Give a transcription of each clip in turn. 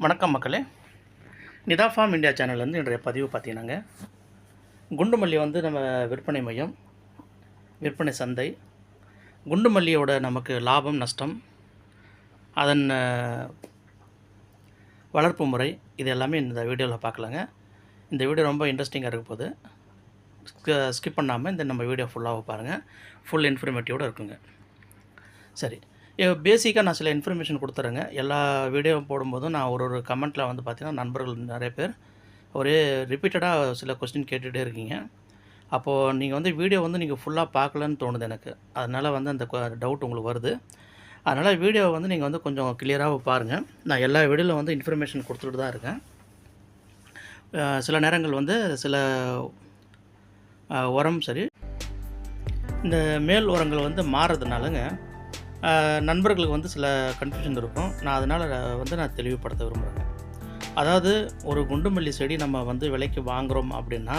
வணக்கம் மக்களே. Nita form India சேனல்லேருந்து இன்றைய பதிவு பார்த்தீங்கன்னாங்க, குண்டு மல்லி நம்ம விற்பனை மையம், விற்பனை சந்தை, குண்டு மல்லியோட நமக்கு லாபம் நஷ்டம், அதன் வளர்ப்பு முறை, இது எல்லாமே இந்த வீடியோவில் பார்க்கலாங்க. இந்த வீடியோ ரொம்ப இன்ட்ரெஸ்டிங்காக இருக்க போகுது. ஸ்கிப் பண்ணாமல் இந்த நம்ம வீடியோ ஃபுல்லாக பாருங்கள். ஃபுல் இன்ஃபர்மேட்டிவோடு இருக்குங்க. சரி, பேசிக்காக நான் சில இன்ஃபர்மேஷன் கொடுத்துறேங்க. எல்லா வீடியோ போடும்போதும் நான் ஒரு கமெண்ட்டில் பார்த்தீங்கன்னா நண்பர்கள் நிறைய பேர் ஒரே ரிப்பீட்டடாக சில கொஸ்டின் கேட்டுகிட்டே இருக்கீங்க. அப்போது நீங்கள் வீடியோ நீங்கள் ஃபுல்லாக பார்க்கலன்னு தோணுது எனக்கு. அதனால் அந்த டவுட் உங்களுக்கு வருது. அதனால் வீடியோ நீங்கள் கொஞ்சம் கிளியராக பாருங்கள். நான் எல்லா வீடியோவில் இன்ஃபர்மேஷன் கொடுத்துட்டு தான் இருக்கேன். சில நேரங்கள் சில உரம் சரி, இந்த மேல் உரங்கள் மாறுறதுனாலங்க நண்பர்களுக்கு சில கன்ஃபியூஷன் இருக்கும். நான் அதனால் நான் தெளிவுபடுத்த விரும்புகிறேங்க. அதாவது ஒரு குண்டுமல்லி செடி நம்ம விலைக்கு வாங்குகிறோம் அப்படின்னா,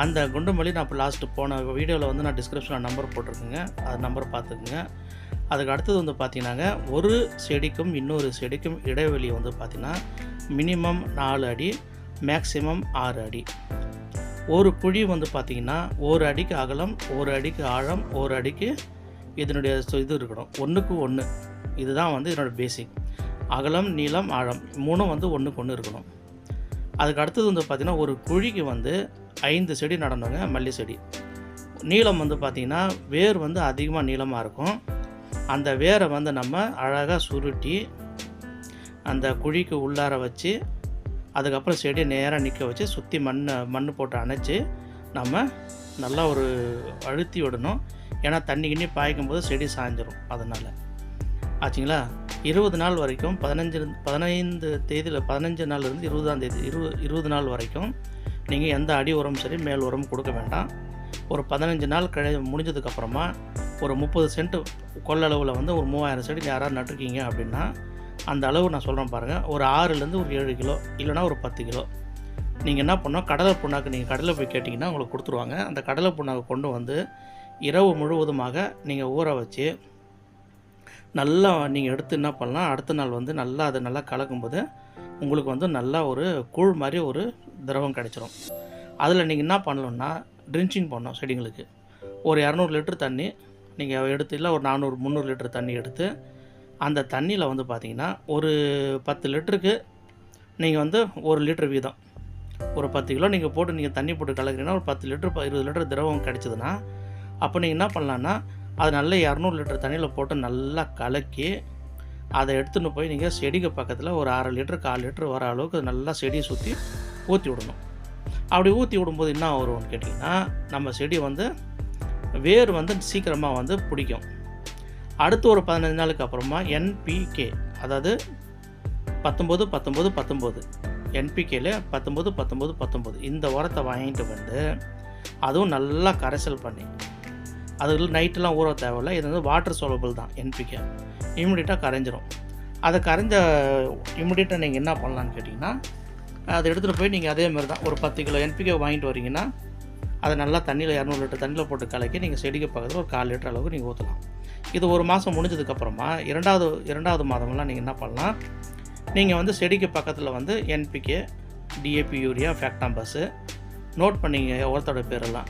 அந்த குண்டுமல்லி நான் இப்போ லாஸ்ட்டு போன வீடியோவில் நான் டிஸ்கிரிப்ஷனில் நம்பர் போட்டிருக்கேங்க. அது நம்பர் பார்த்துக்குங்க. அதுக்கு அடுத்தது பார்த்தீங்கன்னாங்க, ஒரு செடிக்கும் இன்னொரு செடிக்கும் இடைவெளி பார்த்தீங்கன்னா மினிமம் 4 அடி, மேக்ஸிமம் 6 அடி. ஒரு குழி பார்த்திங்கன்னா 1 அடிக்கு அகலம், 1 அடிக்கு ஆழம், 1 அடிக்கு இதனுடைய இது இருக்கணும். 1க்கு 1. இதுதான் இதனோட பேசிக். அகலம், நீளம், ஆழம் 3ம் 1க்கு 1 இருக்கணும். அதுக்கு அடுத்தது பார்த்திங்கன்னா, ஒரு குழிக்கு 5 செடி நடணுங்க. மல்லி செடி நீளம் பார்த்திங்கன்னா வேர் அதிகமாக நீளமாக இருக்கும். அந்த வேரை நம்ம அழகாக சுருட்டி அந்த குழிக்கு உள்ளார வச்சு, அதுக்கப்புறம் செடியை நேராக நிற்க வச்சு சுற்றி மண் போட்டு அணைச்சி நம்ம நல்லா ஒரு அழுத்தி விடணும். ஏன்னா தண்ணி கிண்ணி பாய்க்கும் போது செடி சாய்ஞ்சிரும். அதனால் ஆச்சுங்களா. 20 நாள் வரைக்கும் 15 தேதியில் 15 நாள்லேருந்து 20ஆம் தேதி 20 நாள் வரைக்கும் நீங்கள் எந்த அடி உரம் சரி மேல் உரம் கொடுக்க வேண்டாம். ஒரு 15 நாள் முடிஞ்சதுக்கப்புறமா ஒரு 30 சென்ட் கொள்ளளவில் ஒரு 3000 செடி யாராவது நட்டுருக்கீங்க அப்படின்னா, அந்த அளவு நான் சொல்கிறேன் பாருங்கள். ஒரு 6லேருந்து ஒரு 7 கிலோ இல்லைனா ஒரு 10 கிலோ நீங்கள் என்ன பண்ணோம், கடலை புண்ணாக்கு நீங்கள் கடையில் போய் கேட்டிங்கன்னா உங்களுக்கு கொடுத்துருவாங்க. அந்த கடலை புண்ணாக்கு கொண்டு இரவு முழுவதுமாக நீங்கள் ஊற வச்சு நல்லா நீங்கள் எடுத்து என்ன பண்ணலாம், அடுத்த நாள் நல்லா அதை நல்லா கலக்கும்போது உங்களுக்கு நல்லா ஒரு கூழ் மாதிரி ஒரு திரவம் கிடைச்சிரும். அதில் நீங்கள் என்ன பண்ணணுன்னா, ட்ரின்ச்சிங் பண்ணணும் செடிங்களுக்கு. ஒரு 200 லிட்டர் தண்ணி நீங்கள் எடுத்து, இல்லை ஒரு 400-300 லிட்டர் தண்ணி எடுத்து, அந்த தண்ணியில் பார்த்தீங்கன்னா ஒரு 10 லிட்டருக்கு நீங்கள் 1 லிட்டர் வீதம், ஒரு 10 கிலோ நீங்கள் போட்டு நீங்கள் தண்ணி போட்டு கலக்கிறீங்கன்னா ஒரு 10 லிட்டர் 20 லிட்டர் திரவம் கிடைச்சதுன்னா, அப்போ நீங்கள் என்ன பண்ணலான்னா, அது நல்ல 200 லிட்டர் தண்ணியில் போட்டு நல்லா கலக்கி அதை எடுத்துன்னு போய் நீங்கள் செடிக்கு பக்கத்தில் ஒரு 1/2 லிட்டர் 1/4 லிட்டர் வர அளவுக்கு நல்லா செடியை சுற்றி ஊற்றி விடணும். அப்படி ஊற்றி விடும்போது என்ன வரும்னு கேட்டிங்கன்னா, நம்ம செடி வேர் சீக்கிரமாக பிடிக்கும். அடுத்து ஒரு 15 நாளுக்கு அப்புறமா NPK, அதாவது 19-19-19 NPKல 19-19-19 இந்த உரத்தை வாங்கிட்டு அதுவும் நல்லா கரைசல் பண்ணி, அது நைட்டெலாம் ஊற தேவையில்லை. இது வாட்டர் சோலபிள் தான். NPK இம்மிடியட்டாக கரைஞ்சிரும். அதை கரைஞ்ச இம்மிடியட்டாக நீங்கள் என்ன பண்ணலான்னு கேட்டிங்கன்னா, அதை எடுத்துகிட்டு போய் நீங்கள் அதேமாதிரி தான் ஒரு 10 கிலோ NPK வாங்கிட்டு வரீங்கன்னா, அதை நல்லா தண்ணியில் 200 லிட்டர் தண்ணியில் போட்டு கலக்கி நீங்கள் செடிக்கு பக்கத்தில் ஒரு 1/4 லிட்டர் அளவுக்கு நீங்கள் ஊற்றலாம். இது ஒரு மாதம் முடிஞ்சதுக்கப்புறமா இரண்டாவது மாதம்லாம் நீங்கள் என்ன பண்ணலாம், நீங்கள் செடிக்கு பக்கத்தில் NPK, DAP, யூரியா, ஃபேக்டாம்பஸு நோட் பண்ணிங்க ஒருத்தோட பேரெல்லாம்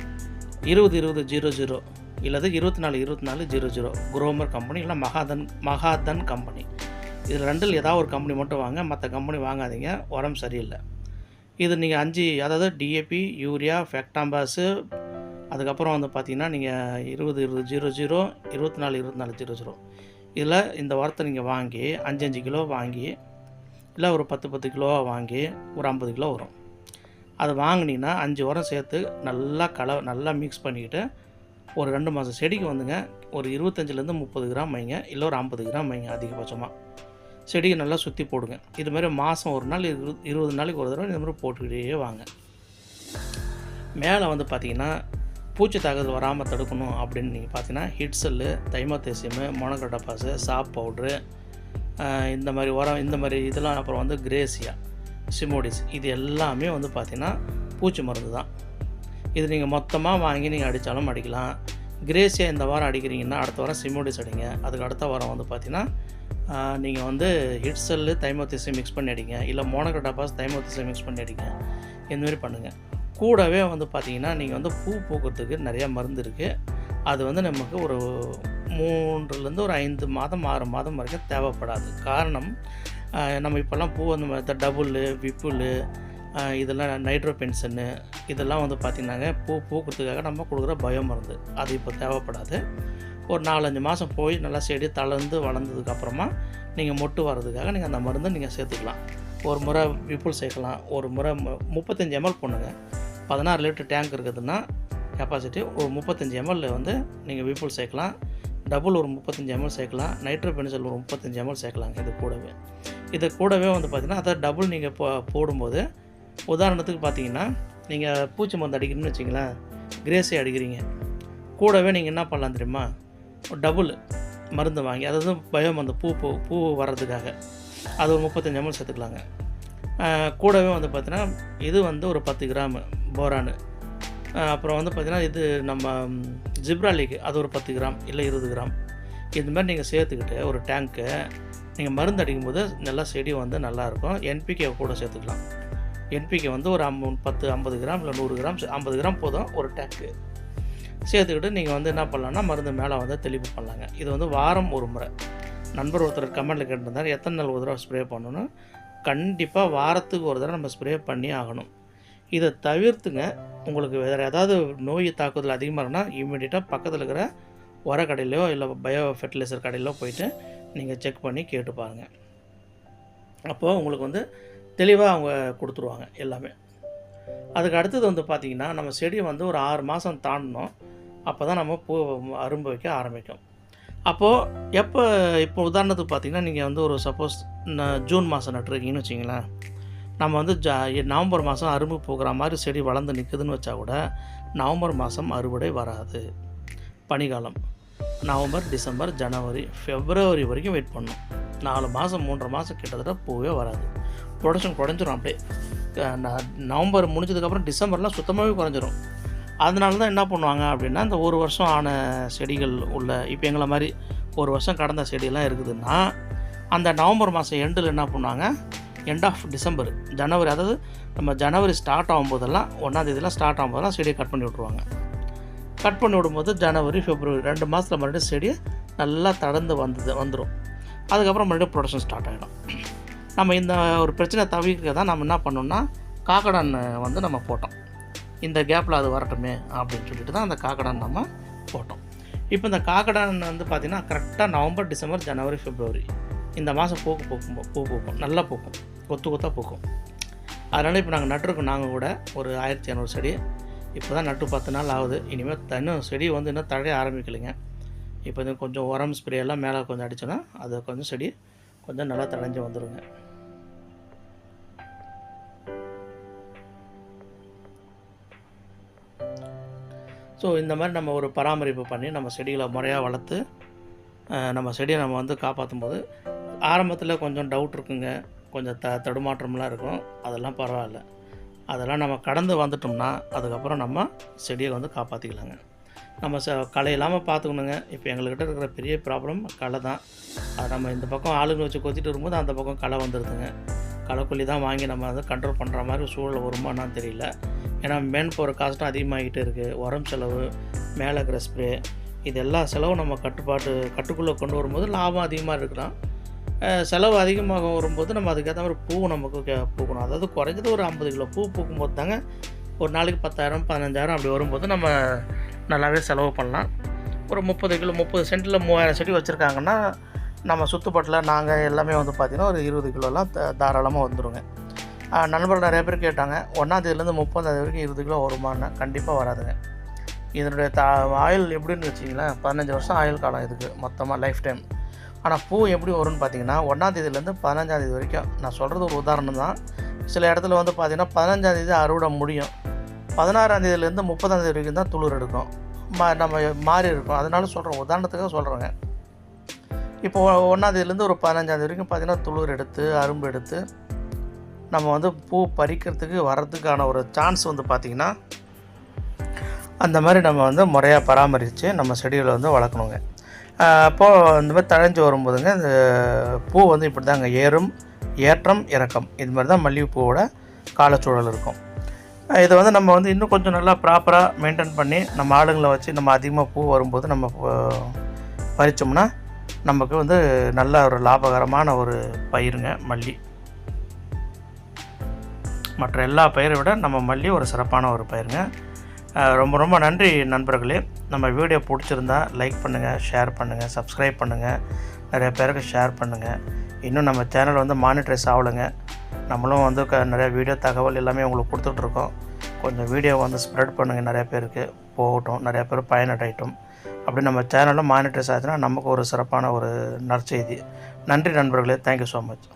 20-20-00 இல்லது 24-24-00 குரோமர் கம்பெனி, இல்லை மகாதன் கம்பெனி. இதில் 2ல் ஏதாவது ஒரு கம்பெனி மட்டும் வாங்க, மற்ற கம்பெனி வாங்காதீங்க, உரம் சரியில்லை. இது நீங்கள் 5, அதாவது DAP, யூரியா, ஃபேக்டாம்பஸு, அதுக்கப்புறம் பார்த்தீங்கன்னா நீங்கள் 20-20-00, 24-24-00 இதில் இந்த உரத்தை நீங்கள் வாங்கி 5 கிலோ வாங்கி, இல்லை ஒரு 10 கிலோவாக வாங்கி ஒரு 50 கிலோ வரும். அதை வாங்கினீங்கன்னா 5 உரம் சேர்த்து நல்லா மிக்ஸ் பண்ணிக்கிட்டு ஒரு 2 மாதம் செடிக்கு ஒரு 25-30 கிராம் வைங்க, இல்லை ஒரு 50 கிராம் வைங்க அதிகபட்சமாக. செடியை நல்லா சுற்றி போடுங்க. இதுமாதிரி மாதம் ஒரு நாள் 20 நாளைக்கு ஒரு தடவை இதுமாதிரி போட்டுக்கிட்டே வாங்க. மேலே பார்த்திங்கன்னா பூச்சி தாக்குதல் வராமல் தடுக்கணும் அப்படின்னு நீங்கள் பார்த்தீங்கன்னா, ஹிட்செல்லு, தைமோத்தேசியமு, மோனோக்ரோட்டோபாஸு, சாப் பவுட்ரு, இந்த மாதிரி உரம், இந்த மாதிரி இதெல்லாம், அப்புறம் கிரேசியா, சிமோடிஸ், இது எல்லாமே பார்த்திங்கன்னா பூச்சி மருந்து தான். இது நீங்கள் மொத்தமாக வாங்கி நீங்கள் அடித்தாலும் அடிக்கலாம். கிரேசியா இந்த வாரம் அடிக்கிறீங்கன்னா அடுத்த வாரம் சிமோடிஸ் அடிங்க. அதுக்கு அடுத்த வாரம் பார்த்திங்கன்னா நீங்கள் வந்து ஹிட்செல்லு தைமோத்திசை மிக்ஸ் பண்ணி அடிங்க, இல்லை மோனோக்ரோட்டோபாஸ் தைமோத்திசை மிக்ஸ் பண்ணி அடிங்க. இந்தமாரி பண்ணுங்கள். கூடவே வந்து பார்த்திங்கன்னா நீங்கள் வந்து பூ பூக்கிறதுக்கு நிறையா மருந்து இருக்குது. அது வந்து நமக்கு ஒரு 3லேருந்து ஒரு 5 மாதம் 6 மாதம் வரைக்கும் தேவைப்படாது. காரணம், நம்ம இப்போல்லாம் பூ வந்து டபுளு, விப்புலு, இதெல்லாம் நைட்ரோபென்சன்னு, இதெல்லாம் வந்து பார்த்திங்கன்னாங்க பூ பூக்கிறதுக்காக நம்ம கொடுக்குற பயோ மருந்து. அது இப்போ தேவைப்படாது. ஒரு 4-5 மாதம் போய் நல்லா செடி தளர்ந்து வளர்ந்ததுக்கப்புறமா நீங்கள் மொட்டு வர்றதுக்காக நீங்கள் அந்த மருந்தை நீங்கள் சேர்த்துக்கலாம். ஒரு முறை விப்புல் சேர்க்கலாம். ஒரு முறை 35 ml பண்ணுங்க. 16 லிட்டர் டேங்க் இருக்குதுன்னா கெப்பாசிட்டி, ஒரு 35 ml வந்து நீங்கள் விப்புல் சேர்க்கலாம். டபுள் ஒரு 35 ml சேர்க்கலாம். நைட்ரோபென்சல் ஒரு 35 ml சேர்க்கலாங்க. இது கூடவே வந்து பார்த்திங்கன்னா, அதை டபுள் நீங்கள் போடும்போது, உதாரணத்துக்கு பார்த்தீங்கன்னா, நீங்கள் பூச்சி மருந்து அடிக்கணும்னு வச்சிங்களேன், கிரேஸே அடிக்கிறீங்க, கூடவே நீங்கள் என்ன பண்ணலாம் தெரியுமா, டபுள் மருந்து வாங்கி, அதாவது பயோ மருந்து பூ வர்றதுக்காக அது ஒரு 35 ml சேர்த்துக்கலாங்க. கூடவே வந்து பார்த்திங்கன்னா, இது வந்து ஒரு 10 கிராம் போரானு, அப்புறம் வந்து பார்த்திங்கன்னா இது நம்ம ஜிப்ராலிக், அது ஒரு 10 கிராம் இல்லை 20 கிராம், இதுமாதிரி நீங்கள் சேர்த்துக்கிட்டு ஒரு டேங்க்கு நீங்கள் மருந்து அடிக்கும்போது நல்லா செடி வந்து நல்லாயிருக்கும். என்பிகே கூட சேர்த்துக்கலாம். என்பிகே வந்து ஒரு 50 கிராம் இல்லை 100 கிராம், 50 கிராம் போதும் ஒரு டேங்க்கு சேர்த்துக்கிட்டு நீங்கள் வந்து என்ன பண்ணலான்னா மருந்து மேலே வந்து தெளிப்பு பண்ணலாங்க. இது வந்து வாரம் ஒரு முறை. நண்பர் ஒருத்தர் கமெண்ட்டில் கேட்டிருந்தார், எத்தனை நாள் ஒரு தடவை ஸ்ப்ரே பண்ணணும். கண்டிப்பாக வாரத்துக்கு ஒரு தடவை நம்ம ஸ்ப்ரே பண்ணி ஆகணும். இதை தவிர்த்துங்க, உங்களுக்கு வேறு ஏதாவது நோய் தாக்குதல் அதிகமாக இருக்குன்னா இமீடியட்டாக பக்கத்தில் இருக்கிற உர கடையிலையோ இல்லை பயோ ஃபெர்டிலைசர் கடையிலோ போயிட்டு நீங்கள் செக் பண்ணி கேட்டு பாருங்கள். அப்போது உங்களுக்கு வந்து தெளிவாக அவங்க கொடுத்துருவாங்க எல்லாமே. அதுக்கு அடுத்தது வந்து பார்த்திங்கன்னா, நம்ம செடியை வந்து ஒரு 6 மாதம் தாண்டணும். அப்போ தான் நம்ம பூ அரும்பு வைக்க ஆரம்பிக்கும். அப்போது இப்போ உதாரணத்துக்கு பார்த்திங்கன்னா, நீங்கள் வந்து ஒரு சப்போஸ் ஜூன் மாதம் நட்டுருக்கீங்கன்னு வச்சிங்களேன், நம்ம வந்து நவம்பர் மாதம் அரும்பு பூக்கிற மாதிரி செடி வளர்ந்து நிற்குதுன்னு வச்சா கூட நவம்பர் மாதம் அறுவடை வராது. பனிக்காலம் நவம்பர், டிசம்பர், ஜனவரி, பிப்ரவரி வரைக்கும் வெயிட் பண்ணணும். 4 மாதம் 3.5 மாதம் கிட்டத்தட்ட பூவே வராது. ப்ரொடக்ஷன் குறைஞ்சிரும். அப்படியே நவம்பர் முடிஞ்சதுக்கப்புறம் டிசம்பர்லாம் சுத்தமாகவே குறைஞ்சிரும். அதனால தான் என்ன பண்ணுவாங்க அப்படின்னா, இந்த ஒரு வருஷம் ஆன செடிகள் உள்ள, இப்போ எங்களை மாதிரி ஒரு வருஷம் கடந்த செடியெல்லாம் இருக்குதுன்னா, அந்த நவம்பர் மாதம் எண்டில் என்ன பண்ணுவாங்க, எண்ட் ஆஃப் டிசம்பர், ஜனவரி, அதாவது நம்ம ஜனவரி ஸ்டார்ட் ஆகும்போதெல்லாம் 1ஆம் தேதியெலாம் ஸ்டார்ட் ஆகும்போதெல்லாம் செடியை கட் பண்ணி விட்ருவாங்க. கட் பண்ணி விடும்போது ஜனவரி, பிப்ரவரி 2 மாதத்தில் மறுபடியும் செடி நல்லா தடர்ந்து வந்துடும். அதுக்கப்புறம் மறுபடியும் ப்ரொடக்ஷன் ஸ்டார்ட் ஆகிடும். நம்ம இந்த ஒரு பிரச்சனை தவிர்க்க தான் நம்ம என்ன பண்ணோம்னா, காக்கடான் வந்து நம்ம போட்டோம். இந்த கேப்பில் அது வரட்டுமே அப்படின்னு சொல்லிட்டு தான் அந்த காக்கடான் நம்ம போட்டோம். இப்போ இந்த காக்கடான் வந்து பார்த்திங்கன்னா கரெக்டாக நவம்பர், டிசம்பர், ஜனவரி, பிப்ரவரி இந்த மாதம் பூ பூக்கும், நல்லா பூக்கும், கொத்தாக பூக்கும். அதனால் இப்போ நாங்கள் நட்டுருக்கோம். நாங்கள் கூட ஒரு 1500 செடி இப்போ தான் நட்டு 10 நாள் ஆகுது. இனிமேல் இன்னும் செடி வந்து இன்னும் தழைய ஆரம்பிக்கலைங்க. இப்போ இது கொஞ்சம் உரம் ஸ்ப்ரே எல்லாம் மேலே கொஞ்சம் அடித்தோன்னா அது கொஞ்சம் செடி கொஞ்சம் நல்லா தழைஞ்சு வந்துடுங்க. ஸோ இந்த மாதிரி நம்ம ஒரு பராமரிப்பு பண்ணி நம்ம செடிகளை முறையாக வளர்த்து நம்ம செடியை நம்ம வந்து காப்பாற்றும் போது ஆரம்பத்தில் கொஞ்சம் டவுட் இருக்குங்க, கொஞ்சம் தடுமாற்றம்லாம் இருக்கும். அதெல்லாம் பரவாயில்ல. அதெல்லாம் நம்ம கடந்து வந்துட்டோம்னா அதுக்கப்புறம் நம்ம செடியை வந்து காப்பாற்றிக்கலாங்க. நம்ம களை இல்லாமல் பார்த்துக்கணுங்க. இப்போ எங்கள்கிட்ட இருக்கிற பெரிய ப்ராப்ளம் களை தான். அது நம்ம இந்த பக்கம் ஆளுங்க வச்சு கொத்திட்டு இருக்கும்போது அந்த பக்கம் களை வந்துடுதுங்க. களைக்கொல்லி தான் வாங்கி நம்ம அதை கண்ட்ரோல் பண்ணுற மாதிரி சூழல் வருமானான்னு தெரியல. ஏன்னா மேன் போகிற காஸ்ட்டும் அதிகமாகிட்டே இருக்குது. உரம் செலவு, மேலே இருக்கிற ஸ்ப்ரே, இது எல்லா செலவும் நம்ம கட்டுக்குள்ளே கொண்டு வரும்போது லாபம் அதிகமாக இருக்கலாம். செலவு அதிகமாக வரும்போது நம்ம அதுக்கேற்ற மாதிரி பூ நமக்கு பூக்கணும். அதாவது குறைஞ்சது ஒரு 50 கிலோ பூ பூக்கும்போது தாங்க ஒரு நாளைக்கு 10,000 15,000 அப்படி வரும்போது நம்ம நல்லாவே செலவு பண்ணலாம். ஒரு 30 சென்ட்டில் 3000 செடி வச்சுருக்காங்கன்னா நம்ம சுற்றுப்பட்டில் நாங்கள் எல்லாமே வந்து பார்த்திங்கன்னா ஒரு 20 கிலோலாம் தாராளமாக வந்துடுங்க. நண்பர்கள் நிறைய பேர் கேட்டாங்க, 1ஆம் தேதியிலேருந்து 30ஆம் தேதி வரைக்கும் 20 கிலோ வருமானா? கண்டிப்பாக வராதுங்க. இதனுடைய ஆயுள் எப்படின்னு வச்சிங்களேன், 15 வருஷம் ஆயுள் காலம் இதுக்கு மொத்தமாக லைஃப் டைம். ஆனால் பூ எப்படி வரும்னு பார்த்தீங்கன்னா 1ஆம் தேதியிலேருந்து 15ஆம் தேதி வரைக்கும். நான் சொல்கிறது ஒரு உதாரணம் தான். சில இடத்துல வந்து பார்த்திங்கன்னா 15ஆம் தேதி அறுவடை முடியும், 16ஆம் தேதியிலேருந்து 30ஆம் தேதி வரைக்கும் தான் துளிர் எடுக்கும். நம்ம மாறி இருக்கும். அதனால சொல்கிறோம், உதாரணத்துக்காக சொல்கிறோங்க. இப்போ 1ஆம் தேதியிலேருந்து ஒரு 15ஆம் தேதி வரைக்கும் பார்த்திங்கன்னா துளிர் எடுத்து அரும்பு எடுத்து நம்ம வந்து பூ பறிக்கிறதுக்கு வர்றதுக்கான ஒரு சான்ஸ் வந்து பார்த்திங்கன்னா அந்த மாதிரி நம்ம வந்து முறையாக பராமரித்து நம்ம செடிகளை வந்து வளர்க்கணுங்க. அப்போது இந்த மாதிரி தழைஞ்சு வரும்போதுங்க இந்த பூ வந்து இப்படி தாங்க ஏற்றம் இறக்கம் இது மாதிரி தான் மல்லிகைப்பூவோட காலச்சூழல் இருக்கும். இதை வந்து நம்ம வந்து இன்னும் கொஞ்சம் நல்லா ப்ராப்பராக மெயின்டைன் பண்ணி நம்ம ஆளுங்களை வச்சு நம்ம அதிகமாக பூ வரும்போது நம்ம பறித்தோம்னா நமக்கு வந்து நல்ல ஒரு லாபகரமான ஒரு பயிருங்க மல்லி. மற்ற எல்லா பயிரை விட நம்ம மல்லி ஒரு சிறப்பான ஒரு பயிருங்க. ரொம்ப ரொம்ப நன்றி நண்பர்களே. நம்ம வீடியோ பிடிச்சிருந்தா லைக் பண்ணுங்கள், ஷேர் பண்ணுங்கள், சப்ஸ்கிரைப் பண்ணுங்கள், நிறைய பேருக்கு ஷேர் பண்ணுங்கள். இன்னும் நம்ம சேனல் வந்து மானிட்ரைஸ் ஆகலைங்க. நம்மளும் வந்து நிறைய வீடியோ தகவல் எல்லாமே உங்களுக்கு கொடுத்துட்ருக்கோம். கொஞ்சம் வீடியோ வந்து ஸ்ப்ரெட் பண்ணுங்கள், நிறைய பேருக்கு போகட்டும், நிறைய பேர் பயனடையட்டும். அப்படி நம்ம சேனலில் மானிட்ரைஸ் ஆச்சுன்னா நமக்கு ஒரு சிறப்பான ஒரு நற்செய்தி. நன்றி நண்பர்களே. Thank you so much.